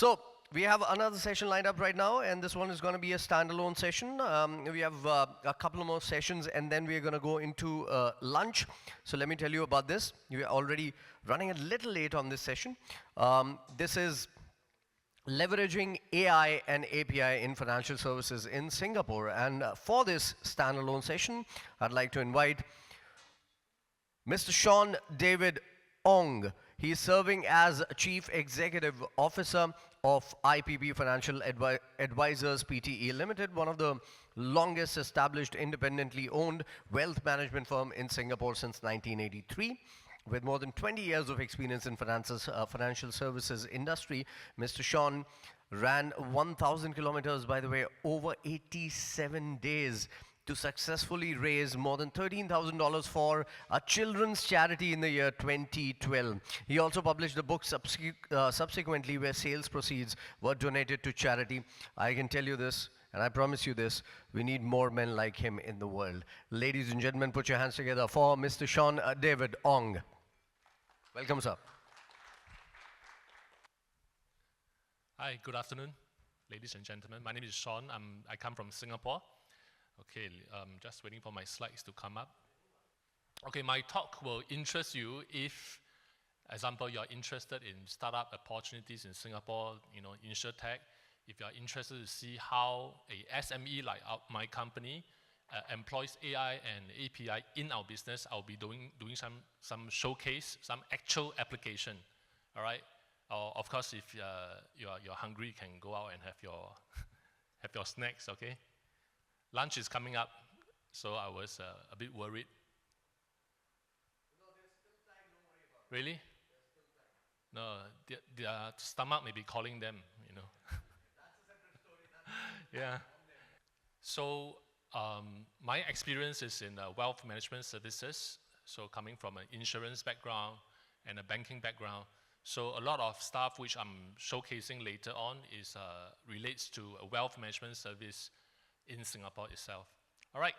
So we have another session lined up right now, and this one is going to be a standalone session. We have a couple of more sessions, and then we're going to go into lunch. So let me tell you about this. We are already running a little late on this session. This is leveraging AI and API in financial services in Singapore. And for this standalone session, I'd like to invite Mr. Sean David Ong. He is serving as Chief Executive Officer of IPP Financial Advisors Pte Ltd, one of the longest established independently owned wealth management firm in Singapore since 1983. With more than 20 years of experience in financial services industry, Mr. Sean ran 1,000 kilometers, by the way, over 87 days to successfully raise more than $13,000 for a children's charity in the year 2012. He also published a book subsequently where sales proceeds were donated to charity. I can tell you this, and I promise you this, we need more men like him in the world. Ladies and gentlemen, put your hands together for Mr. Sean David Ong. Welcome, sir. Hi, good afternoon, ladies and gentlemen. My name is Sean. I come from Singapore. Okay, just waiting for my slides to come up. Okay, my talk will interest you if, example, you're interested in startup opportunities in Singapore, InsurTech. If you're interested to see how a SME like my company employs AI and API in our business, I'll be doing some showcase, some actual application. All right. Of course, if you're hungry, you can go out and have your snacks. Okay. Lunch is coming up, so I was a bit worried. No, there's still time. Don't worry about it. Really? There's still time. No, their stomach may be calling them. That's a separate story. Yeah. So. My experience is in wealth management services, so coming from an insurance background and a banking background. So a lot of stuff which I'm showcasing later on is relates to a wealth management service in Singapore itself. All right.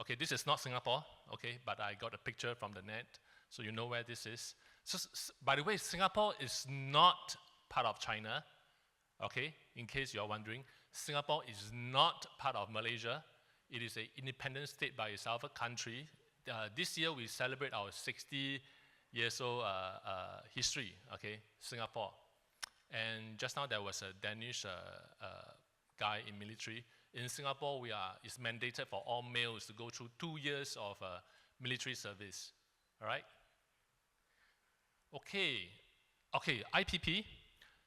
Okay, this is not Singapore, okay, but I got a picture from the net, so you know where this is. So, by the way, Singapore is not part of China, okay, in case you're wondering. Singapore is not part of Malaysia. It is an independent state by itself, a country. This year we celebrate our 60 years old history, okay, Singapore. And just now there was a Danish guy in military. In Singapore, it's mandated for all males to go through 2 years of military service, all right? Okay, IPP.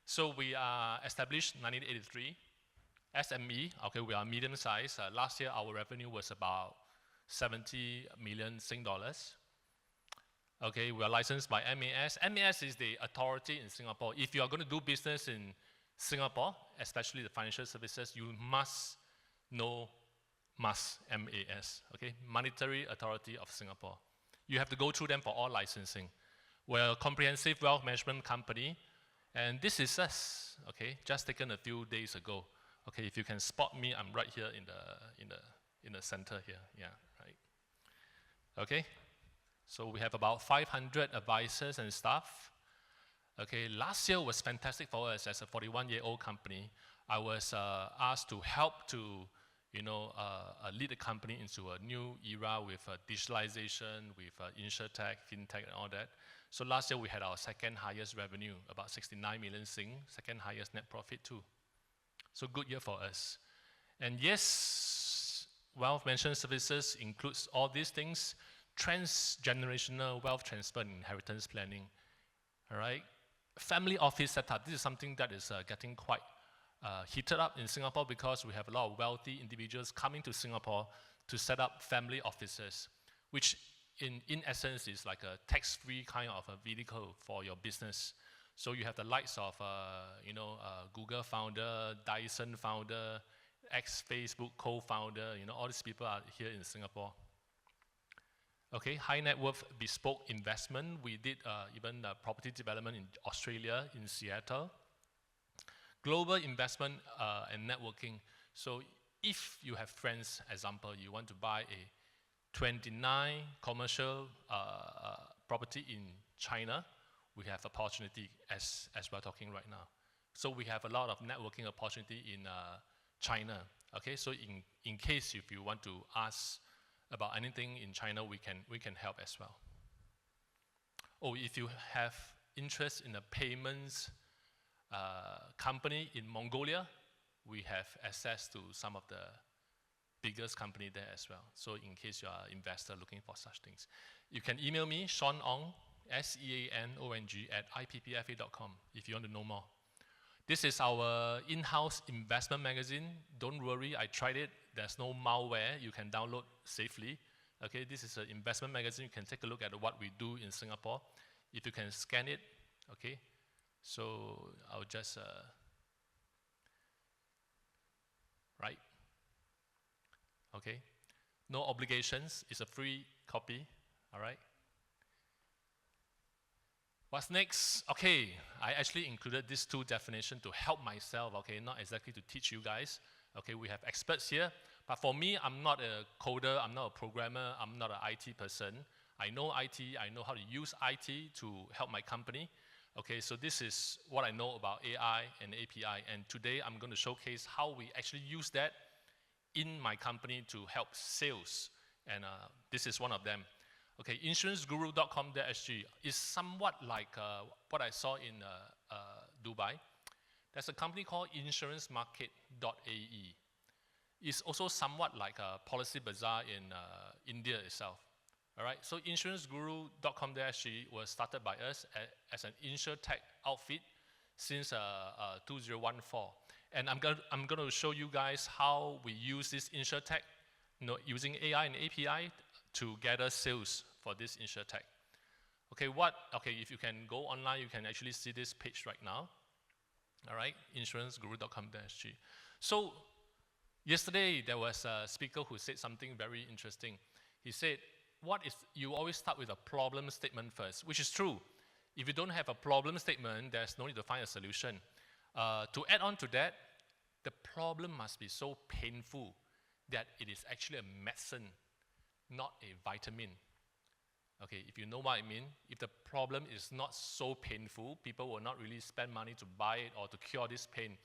So we are established in 1983. SME, okay, we are medium size. Last year, our revenue was about 70 million Sing dollars. Okay, we are licensed by MAS. MAS is the authority in Singapore. If you are going to do business in Singapore, especially the financial services, you must know MAS, okay, Monetary Authority of Singapore. You have to go through them for all licensing. We're a comprehensive wealth management company, and this is us, okay, just taken a few days ago. Okay, if you can spot me, I'm right here in the center here. Yeah, right. Okay, so we have about 500 advisors and staff. Okay, last year was fantastic for us as a 41-year-old company. I was asked to help to, lead the company into a new era with digitalization, with InsurTech, FinTech, and all that. So last year we had our second highest revenue, about 69 million Sing, second highest net profit too. So good year for us. And yes, wealth management services includes all these things, transgenerational wealth transfer and inheritance planning, all right? Family office setup, this is something that is getting quite heated up in Singapore because we have a lot of wealthy individuals coming to Singapore to set up family offices, which in essence is like a tax-free kind of a vehicle for your business. So you have the likes of, Google founder, Dyson founder, ex-Facebook co-founder, all these people are here in Singapore. Okay, high net worth bespoke investment. We did even property development in Australia, in Seattle. Global investment and networking. So if you have friends, example, you want to buy a 29 commercial property in China, we have opportunity as we're talking right now. So we have a lot of networking opportunity in China. Okay, so in case if you want to ask about anything in China, we can help as well. Oh, if you have interest in a payments company in Mongolia, we have access to some of the biggest company there as well. So in case you are an investor looking for such things, you can email me, Sean Ong, SEANONG @ippfa.com if you want to know more. This is our in-house investment magazine. Don't worry, I tried it. There's no malware. You can download safely. Okay, this is an investment magazine. You can take a look at what we do in Singapore. If you can scan it, okay. So I'll just, right. Okay, no obligations. It's a free copy, all right. What's next? Okay, I actually included these two definitions to help myself, okay, not exactly to teach you guys. Okay, we have experts here, but for me, I'm not a coder, I'm not a programmer, I'm not an IT person. I know IT, I know how to use IT to help my company. Okay, so this is what I know about AI and API, and today I'm going to showcase how we actually use that in my company to help sales, and this is one of them. Okay, insuranceguru.com.sg is somewhat like what I saw in Dubai. There's a company called insurancemarket.ae. It's also somewhat like a Policy Bazaar in India itself. All right, so insuranceguru.com.sg was started by us as an insurtech outfit since 2014. And I'm going to show you guys how we use this insurtech, using AI and API to gather sales for this insurtech. Okay, if you can go online, you can actually see this page right now. All right, insuranceguru.com.sg. So yesterday there was a speaker who said something very interesting. He said, you always start with a problem statement first, which is true. If you don't have a problem statement, there's no need to find a solution. To add on to that, the problem must be so painful that it is actually a medicine, not a vitamin. Okay, if you know what I mean, if the problem is not so painful, people will not really spend money to buy it or to cure this pain,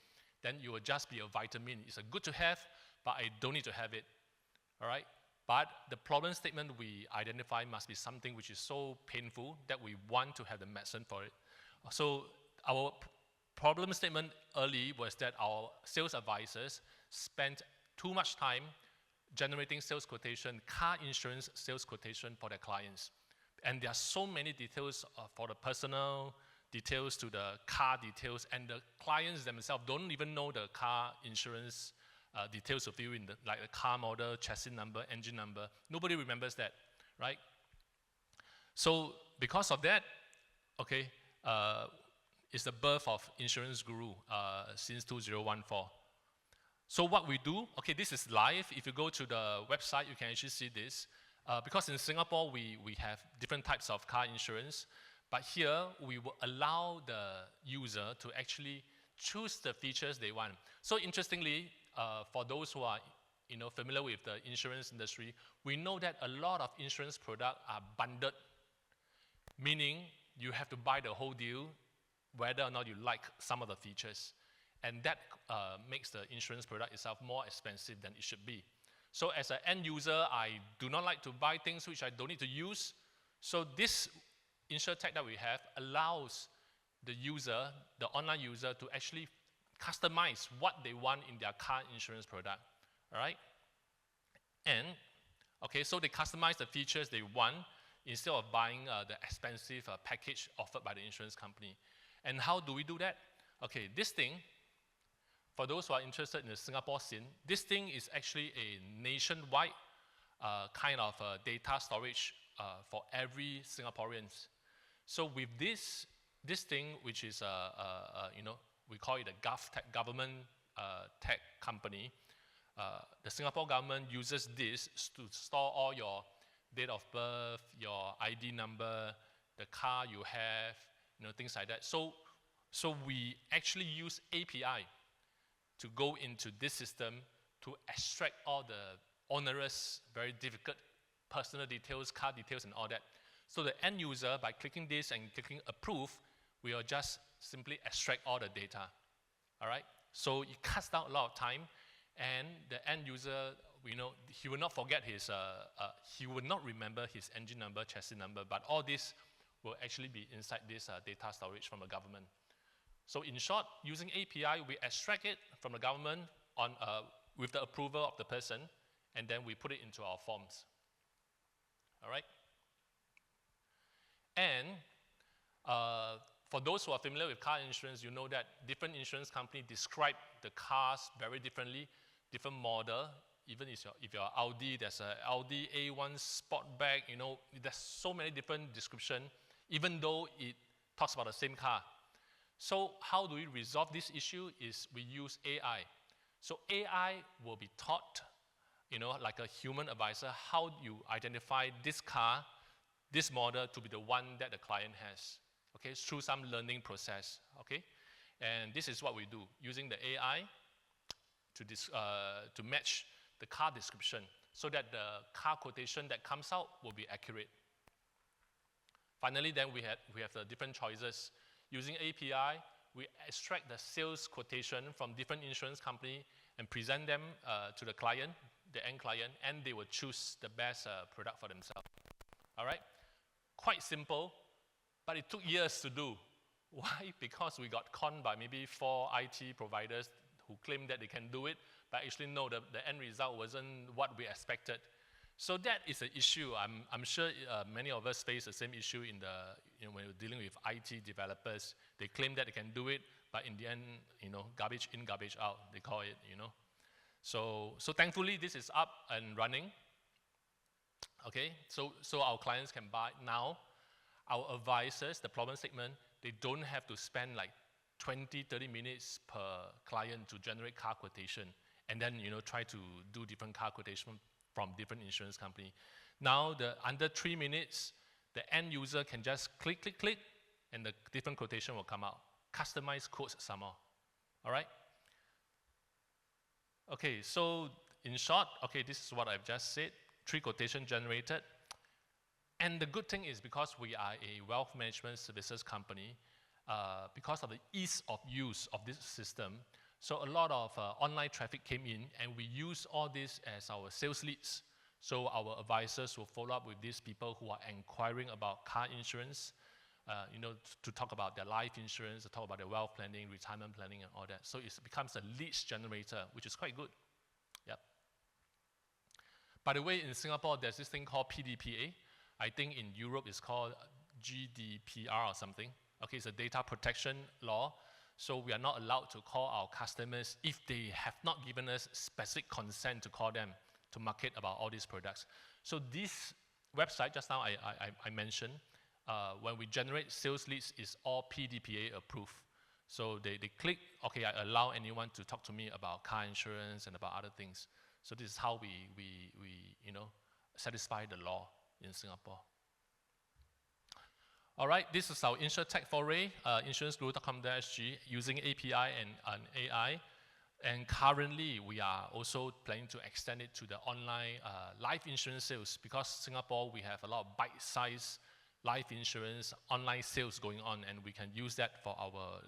then you will just be a vitamin. It's a good to have, but I don't need to have it. All right? But the problem statement we identify must be something which is so painful that we want to have the medicine for it. So our problem statement early was that our sales advisors spent too much time generating sales quotation, car insurance sales quotation for their clients. And there are so many details for the personal details to the car details, and the clients themselves don't even know the car insurance details of you, like the car model, chassis number, engine number. Nobody remembers that, right? So because of that, okay, it's the birth of Insurance Guru since 2014. So what we do, okay, this is live. If you go to the website, you can actually see this. Because in Singapore, we have different types of car insurance, but here we will allow the user to actually choose the features they want. So interestingly, for those who are familiar with the insurance industry, we know that a lot of insurance products are bundled, meaning you have to buy the whole deal whether or not you like some of the features. And that makes the insurance product itself more expensive than it should be. So as an end user, I do not like to buy things which I don't need to use. So this insurtech that we have allows the user, the online user, to actually customize what they want in their car insurance product, all right? And, okay, so they customize the features they want instead of buying the expensive package offered by the insurance company. And how do we do that? Okay, this thing, for those who are interested in the Singapore scene, this thing is actually a nationwide kind of data storage for every Singaporeans. So with this thing, which is we call it a GovTech, government tech company. The Singapore government uses this to store all your date of birth, your ID number, the car you have, things like that. So we actually use API to go into this system to extract all the onerous, very difficult personal details, car details, and all that. So the end user, by clicking this and clicking approve, we will just simply extract all the data. all right? So it cuts down a lot of time, and the end user, he will not forget he will not remember his engine number, chassis number, but all this will actually be inside this data storage from the government. So in short, using API, we extract it from the government with the approval of the person, and then we put it into our forms, all right? And for those who are familiar with car insurance, you know that different insurance companies describe the cars very differently, different model. Even if you're Audi, there's an Audi A1 Sportback, there's so many different descriptions, even though it talks about the same car. So how do we resolve this issue is we use AI. So AI will be taught, like a human advisor, how you identify this car, this model to be the one that the client has, okay, through some learning process, okay? And this is what we do, using the AI to match the car description so that the car quotation that comes out will be accurate. Finally, then we have the different choices. Using API, we extract the sales quotation from different insurance companies and present them to the client, the end client, and they will choose the best product for themselves. All right? Quite simple, but it took years to do. Why? Because we got conned by maybe 4 IT providers who claimed that they can do it, but actually no, the end result wasn't what we expected. So that is an issue. I'm sure many of us face the same issue when you're dealing with IT developers. They claim that they can do it, but in the end, garbage in, garbage out, they call it, So thankfully, this is up and running. Okay, so our clients can buy now. Our advisors, the problem segment, they don't have to spend like 20, 30 minutes per client to generate car quotation, and then try to do different car quotation from different insurance company. Now, under 3 minutes, the end user can just click, click, click, and the different quotation will come out. Customized quotes some more. All right? Okay, so in short, okay, this is what I've just said. 3 quotation generated. And the good thing is because we are a wealth management services company, because of the ease of use of this system, so a lot of online traffic came in, and we use all this as our sales leads. So our advisors will follow up with these people who are inquiring about car insurance, to talk about their life insurance, to talk about their wealth planning, retirement planning, and all that. So it becomes a leads generator, which is quite good. Yep. By the way, in Singapore, there's this thing called PDPA. I think in Europe it's called GDPR or something. Okay, it's a data protection law. So we are not allowed to call our customers if they have not given us specific consent to call them to market about all these products. So this website, just now I mentioned, when we generate sales leads, is all PDPA approved. So they click, okay, I allow anyone to talk to me about car insurance and about other things. So this is how we satisfy the law in Singapore. All right, this is our InsurTech foray, insuranceguru.com.sg, using API and AI. And currently, we are also planning to extend it to the online life insurance sales, because Singapore, we have a lot of bite-sized life insurance online sales going on, and we can use that for our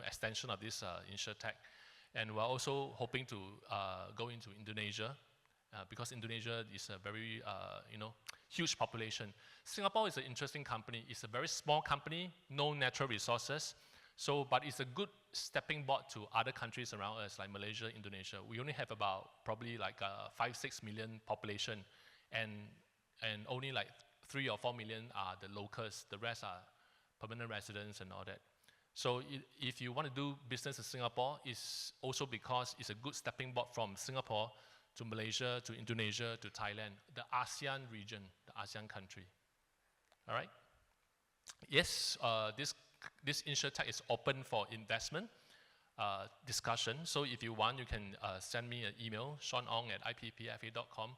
extension of this InsurTech. And we're also hoping to go into Indonesia, because Indonesia is a very huge population. Singapore is an interesting company. It's a very small company, no natural resources. So, but it's a good stepping board to other countries around us, like Malaysia, Indonesia. We only have about probably like 5-6 million population, and only like 3 or 4 million are the locals. The rest are permanent residents and all that. So if you want to do business in Singapore, it's also because it's a good stepping board from Singapore to Malaysia, to Indonesia, to Thailand, the ASEAN region, the ASEAN country. All right? Yes, this InsurTech is open for investment discussion. So if you want, you can send me an email, Sean Ong at ippfa.com.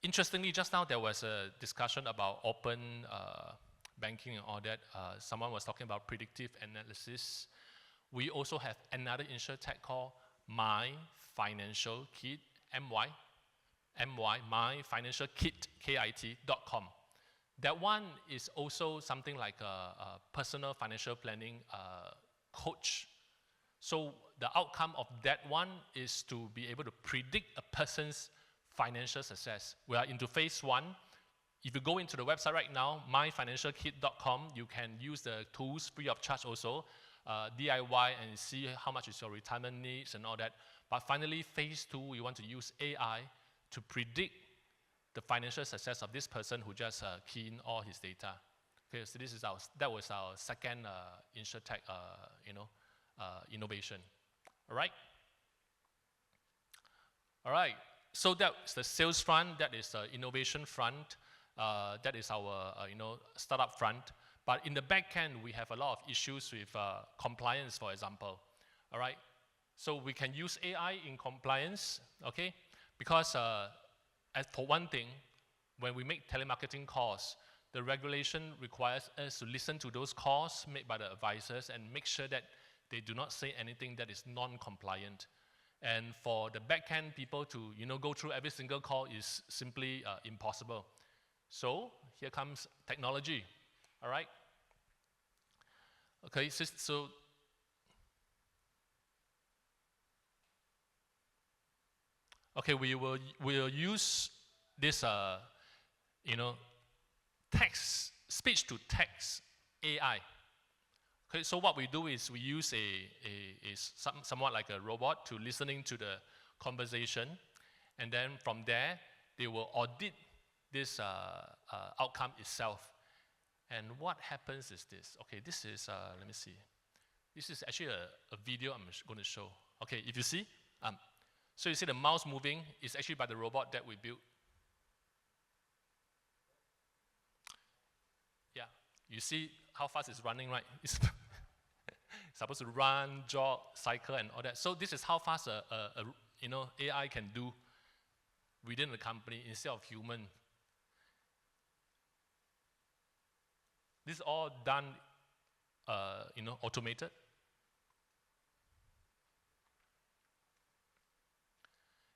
Interestingly, just now there was a discussion about open banking and all that. Someone was talking about predictive analysis. We also have another InsurTech called My Financial Kit, myfinancialkit, KIT.com. That one is also something like a personal financial planning coach. So the outcome of that one is to be able to predict a person's financial success. We are into phase 1. If you go into the website right now, myfinancialkit.com, you can use the tools free of charge also, DIY, and see how much is your retirement needs and all that. But finally, phase 2, we want to use AI to predict the financial success of this person who just key in all his data. Okay, so that was our second InsurTech, innovation. All right. All right. So that's the sales front. That is the innovation front. That is our startup front. But in the back end, we have a lot of issues with compliance, for example. All right. So we can use AI in compliance. Okay, because as for one thing, when we make telemarketing calls, the regulation requires us to listen to those calls made by the advisors and make sure that they do not say anything that is non-compliant. And for the back-end people to go through every single call is simply impossible. So here comes technology. All right. Okay. So okay, we will use this speech to text AI. Okay, so what we do is we use somewhat like a robot to listening to the conversation, and then from there they will audit this outcome itself. And what happens is this. Okay, this is let me see. This is actually a video I'm going to show. Okay, if you see, so you see the mouse moving is actually by the robot that we built. Yeah, you see how fast it's running, right? It's supposed to run, jog, cycle, and all that. So this is how fast AI can do within the company instead of human. This is all done, automated.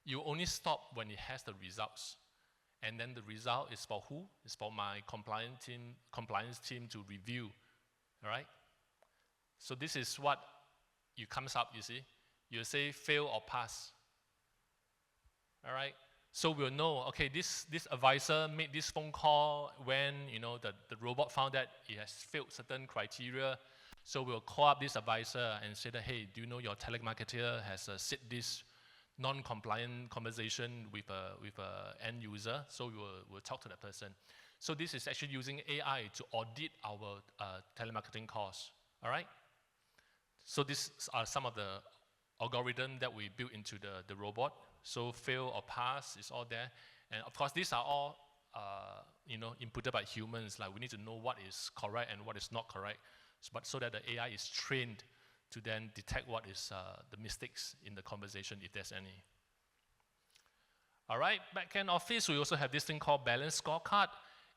You only stop when it has the results. And then the result is for who? It's for my compliance team to review. All right? So this is what comes up, you see. You say fail or pass. All right? So we'll know, okay, this advisor made this phone call when the robot found that it has failed certain criteria. So we'll call up this advisor and say that, hey, do you know your telemarketer has set this non-compliant conversation with a end user? So we'll talk to that person. So this is actually using AI to audit our telemarketing calls. All right? So these are some of the algorithms that we built into the robot. So fail or pass is all there. And of course, these are all inputted by humans. Like we need to know what is correct and what is not correct, so that the AI is trained to then detect what is the mistakes in the conversation, if there's any. All right, back-end office, we also have this thing called balance scorecard.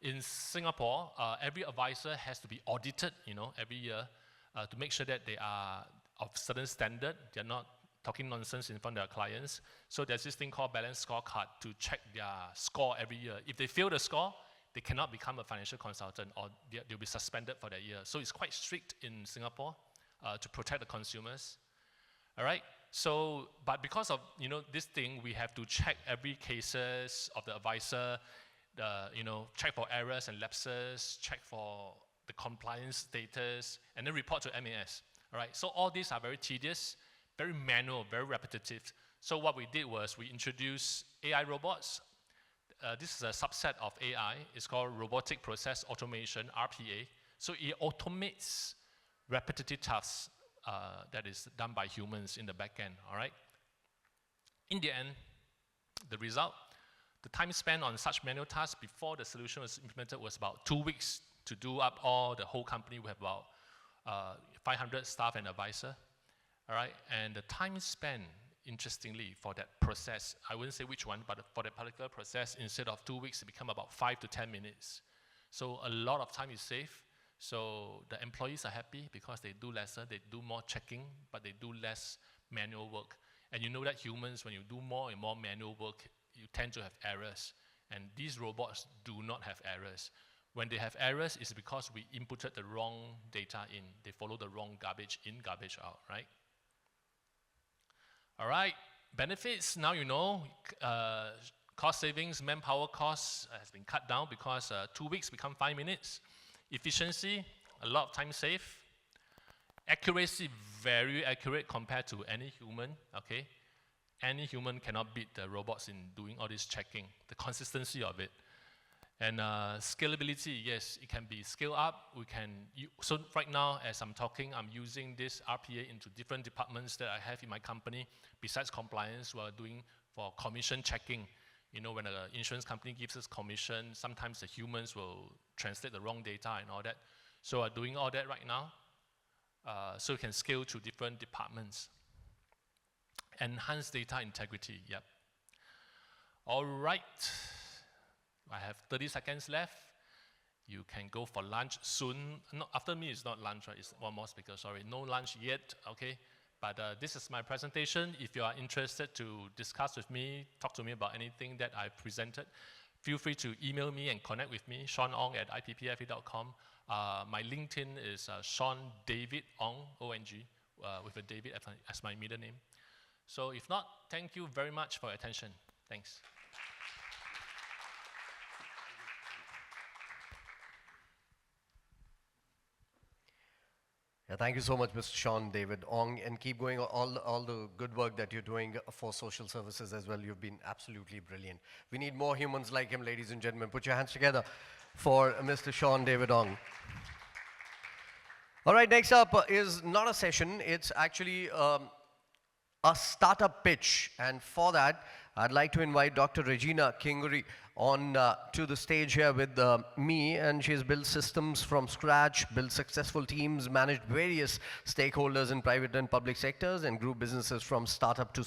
In Singapore, every advisor has to be audited, every year to make sure that they are of certain standard. They're not talking nonsense in front of their clients. So there's this thing called balance scorecard to check their score every year. If they fail the score, they cannot become a financial consultant, or they'll be suspended for that year. So it's quite strict in Singapore to protect the consumers. All right. So, but because of this thing, we have to check every cases of the advisor, check for errors and lapses, check for the compliance status, and then report to MAS. All right. So all these are very tedious, very manual, very repetitive. So what we did was we introduced AI robots. This is a subset of AI. It's called Robotic Process Automation, RPA. So it automates repetitive tasks that is done by humans in the back end, all right? In the end, the result, the time spent on such manual tasks before the solution was implemented was about 2 weeks to do up all the whole company. We have about 500 staff and advisor, all right? And the time spent, interestingly, for that process, I wouldn't say which one, but for that particular process, instead of 2 weeks, it became about 5 to 10 minutes. So a lot of time is saved. So the employees are happy because they do lesser, they do more checking, but they do less manual work. And you know that humans, when you do more and more manual work, you tend to have errors. And these robots do not have errors. When they have errors, it's because we inputted the wrong data in. They follow the wrong garbage in, garbage out, right? All right, benefits, now you know, cost savings, manpower costs has been cut down because 2 weeks become 5 minutes. Efficiency, a lot of time saved. Accuracy, very accurate compared to any human, okay? Any human cannot beat the robots in doing all this checking, the consistency of it. And scalability, yes, it can be scaled up. So right now, as I'm talking, I'm using this RPA into different departments that I have in my company. Besides compliance, we're doing for commission checking. You know, when an insurance company gives us commission, sometimes the humans will translate the wrong data and all that. So we're doing all that right now. So we can scale to different departments. Enhanced data integrity, yep. All right. I have 30 seconds left. You can go for lunch soon. No, after me, it's not lunch, right? It's one more speaker, sorry. No lunch yet, okay? But this is my presentation. If you are interested to discuss with me, talk to me about anything that I presented, feel free to email me and connect with me, Sean Ong at ippfe.com. My LinkedIn is Sean David Ong, O-N-G, with a David as my middle name. So if not, thank you very much for your attention. Thanks. Yeah, thank you so much, Mr. Sean David Ong, and keep going all the good work that you're doing for social services as well. You've been absolutely brilliant. We need more humans like him, ladies and gentlemen. Put your hands together for Mr. Sean David Ong. All right, next up is not a session. It's actually a startup pitch. And for that, I'd like to invite Dr. Regina Kinguri on to the stage here with me. And she's built systems from scratch, built successful teams, managed various stakeholders in private and public sectors, and grew businesses from startup to